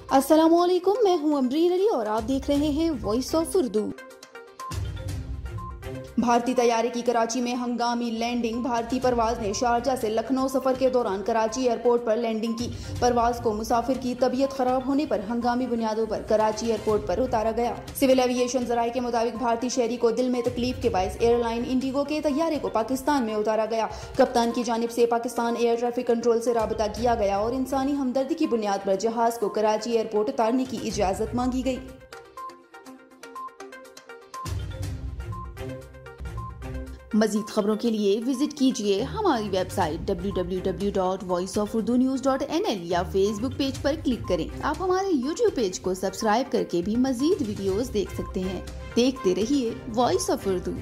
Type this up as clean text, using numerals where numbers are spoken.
अस्सलामुअलैकुम, मैं हूं अमरीन अली और आप देख रहे हैं वॉइस ऑफ उर्दू। भारतीय तैयारे की कराची में हंगामी लैंडिंग। भारतीय परवाज ने शारजा से लखनऊ सफर के दौरान कराची एयरपोर्ट पर लैंडिंग की। परवाज को मुसाफिर की तबीयत खराब होने पर हंगामी बुनियादों पर कराची एयरपोर्ट पर उतारा गया। सिविल एविएशन जराये के मुताबिक भारतीय शहरी को दिल में तकलीफ के बायस एयरलाइन इंडिगो के तैयारे को पाकिस्तान में उतारा गया। कप्तान की जानिब से पाकिस्तान एयर ट्रैफिक कंट्रोल से राबता किया गया और इंसानी हमदर्दी की बुनियाद पर जहाज को कराची एयरपोर्ट उतारने की इजाजत मांगी गई। मजीद खबरों के लिए विजिट कीजिए हमारी वेबसाइट www.voiceofurdunews.nl या फेसबुक पेज पर क्लिक करें। आप हमारे यूट्यूब पेज को सब्सक्राइब करके भी मजीद वीडियोस देख सकते हैं। देखते रहिए वॉइस ऑफ उर्दू।